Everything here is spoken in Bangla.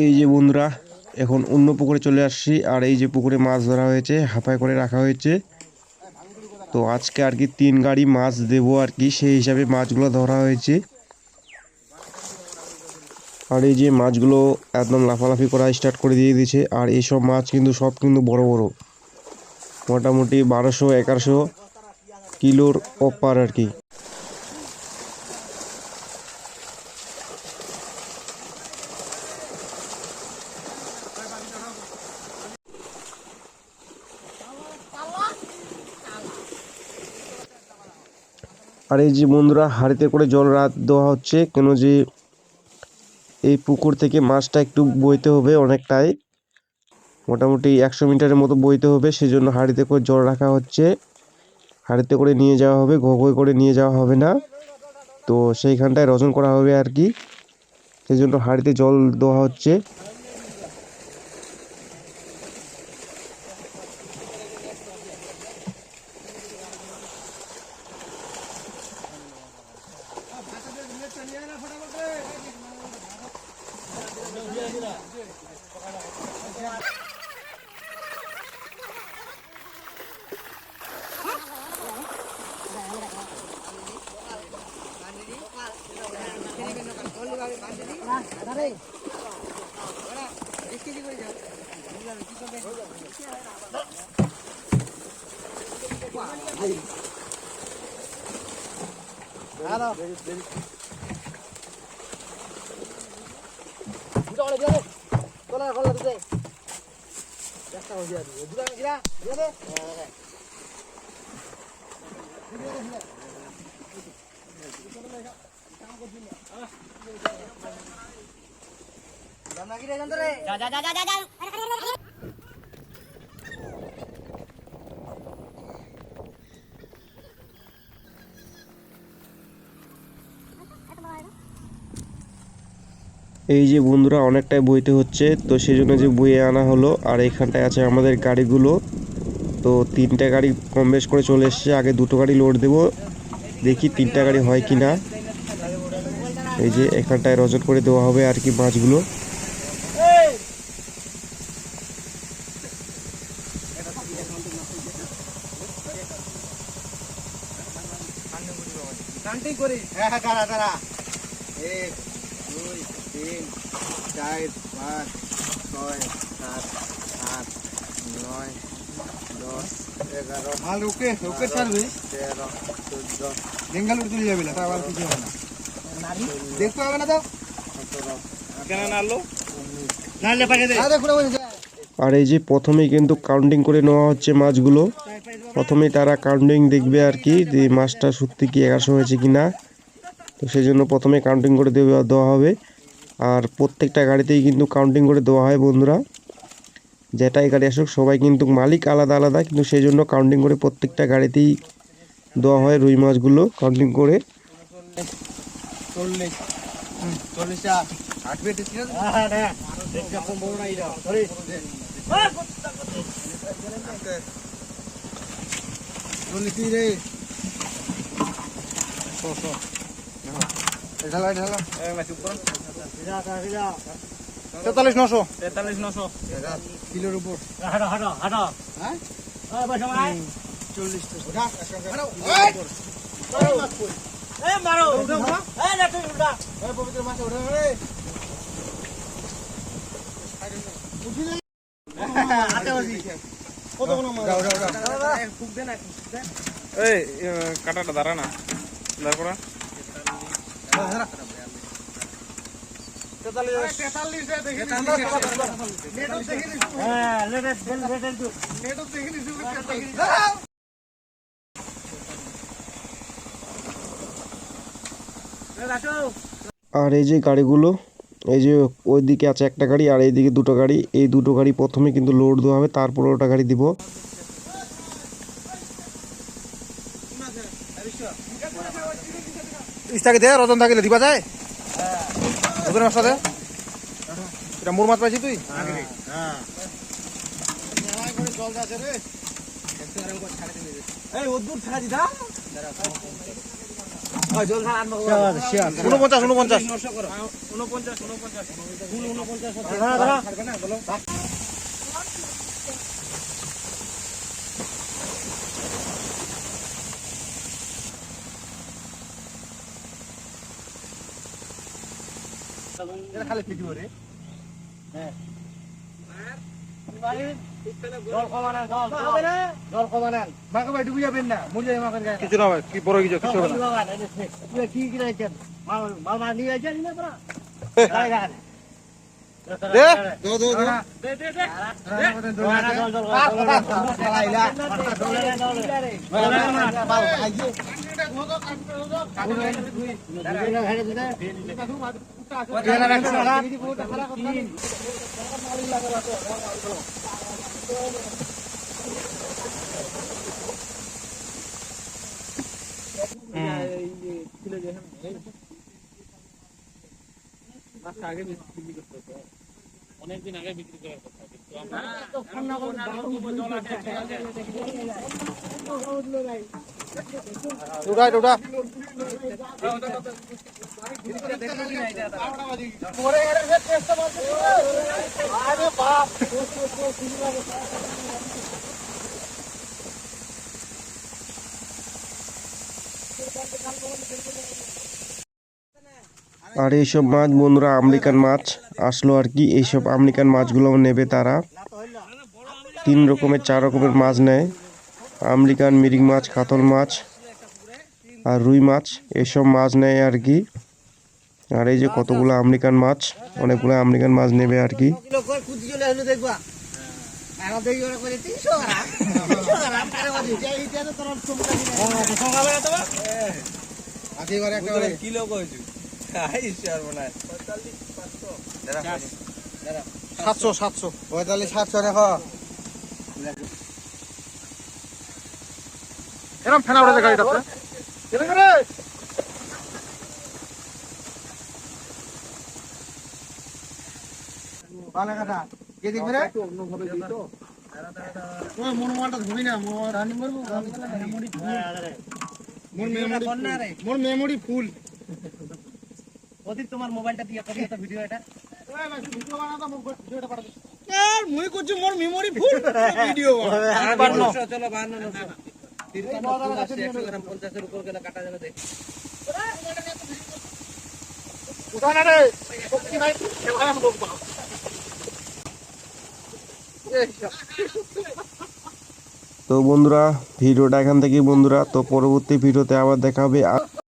এই যে বন্ধুরা, এখন অন্য পুকুরে চলে আসছি। আর এই যে পুকুরে মাছ ধরা হয়েছে, হাঁপায় করে রাখা হয়েছে। তো আজকে আর কি 3 গাড়ি মাছ দেবো আর কি, সেই হিসাবে মাছগুলো ধরা হয়েছে। আর এই যে মাছগুলো একদম লাফালাফি করা স্টার্ট করে দিয়ে দিয়েছে। আর এইসব মাছ কিন্তু সব কিন্তু বড় বড়, মোটামুটি 1200-1100 কিলোর ওপার আর কি। আর এই যে বন্ধুরা, হাঁড়িতে করে জল দেওয়া হচ্ছে, কেন যে এই পুকুর থেকে মাছটা একটু বইতে হবে অনেকটাই, মোটামুটি 100 মিটারের মতো বইতে হবে। সেজন্য হাঁড়িতে করে জল রাখা হচ্ছে। হাঁড়িতে করে নিয়ে যাওয়া হবে, ঘোঘই করে নিয়ে যাওয়া হবে না। তো সেইখানটায় রজন করা হবে আর কি, সেই জন্য হাঁড়িতে জল দেওয়া হচ্ছে। এই যে বন্ধুরা, অনেকটাই বইতে হচ্ছে, তো সেই জন্য যে বইয়ে আনা হলো। আর এইখানটায় আছে আমাদের গাড়িগুলো। তো 3টে গাড়ি কম বেশ করে চলে এসছে। আগে 2টো গাড়ি লোড দেবো, দেখি 3টা গাড়ি হয় কি না। এই যে এখানটায় রজন করে দেওয়া হবে আর কি মাছগুলো। কাউন্টিং করি। হ্যাঁ হ্যাঁ, দাঁড়া দাঁড়া। 1 2 3 4 5 6 7 8 9 10 11। মাল ওকে ওকে ছাড়বে। 13 14 বেঙ্গালুরু চলে যাবে না, আবার কিছু হবে না। দেখতে হবে না তো। 17 কেন নাড়লো? নাড়লে পাঠিয়ে দে। আরে পুরো বসে। আর এই যে প্রথমেই কিন্তু কাউন্টিং করে নেওয়া হচ্ছে মাছগুলো। প্রথমেই তারা কাউন্টিং দেখবে আর কি, যে মাছটা সত্যি কি 1100 হয়েছে কি না। তো সেই জন্য প্রথমে কাউন্টিং করে দেওয়া হবে। আর প্রত্যেকটা গাড়িতেই কিন্তু কাউন্টিং করে দেওয়া হয় বন্ধুরা। যেটাই গাড়ি আসুক, সবাই কিন্তু মালিক আলাদা আলাদা, কিন্তু সেই জন্য কাউন্টিং করে প্রত্যেকটা গাড়িতেই দেওয়া হয় রুই মাছগুলো কাউন্টিং করে। 40 40টা 8 বেটে ছিল। হ্যাঁ হ্যাঁ, একটা কম বড় না এটা ধরে। চল্লিশ রে। ঢালা ঢালা। 43,900 43,900 কিলোর উপর। হাঁটো হাঁটো হাঁটো। হ্যাঁ বসো ভাই। 40 ওঠা হাঁটো। এই মারো উঠো উঠো। এই না তুই উঠা। এই পবিত্র মাছ ওঠে রে। উঠি না। হাতে বসি। কত কোন মাছ? দাও দাও দাও। ফুক দে না, ফুক দে। এই কাটাটা দাঁড়া না। দাঁড় করা। ধরা। 43 দে দেখি। নেটও দেখি নি। হ্যাঁ লেটেস্ট নেটও দেখি নি। আর এই যে গাড়িগুলো, এই যে ওইদিকে আছে একটা গাড়ি আর এইদিকে 2টো গাড়ি। এই 2টো গাড়ি প্রথমে কিন্তু লোড দেওয়া হবে, তারপর ওটা গাড়ি দিব। ইস্তাকে দে, রতন থাকিলে দিবা যায়। ওদের মাছ দে। এটা মোর মাছ পাইছি তুই? হ্যাঁ। জল আছে রে। এই ওদুর ছাড়া দিদা। খালি ভিডিও রে হ্যাঁ কিছু না ভাই কি বড় কিছু কিছু হবে অনেকদিন আগে বিক্রি করার কথা, কিন্তু আর এইসব মাছ বন্ধুরা আমেরিকান মাছ আসলো আর কি। এইসব আমেরিকান মাছগুলো নেবে তারা। 3 রকমের 4 রকমের মাছ নেয়। আমেরিকান মিরিং মাছ, কাতল মাছ আর রুই মাছ, এইসব মাছ নেয় আর কি। আর এই যে কতগুলো আমেরিকান মাছ, অনেকগুলো আমেরিকান মাছ নেবে আর কি। কিলো কইছি 700 45 700 দেখো এরকম ফেনা উড়ে গাড়িটাতে কেন করে বালা কাটা কে দেখবে রে অন্যভাবে দিই তো ওই মনোমালটা ধুবি না রানি মারবো মোর মেমোরি ফুল অধিক তোমার মোবাইলটা দিয়ে করি তো ভিডিও এটা মুই করছি মোর মেমোরি ফুল ভিডিও চলো 50 এর উপর গেলে কাটা যাবে দেখ উঠানা রে শক্তি নাই এভাবে আমি বলবো তো বন্ধুরা ভিডিওটা এখান থেকেই বন্ধুরা। তো পরবর্তী ভিডিওতে আবার দেখা হবে।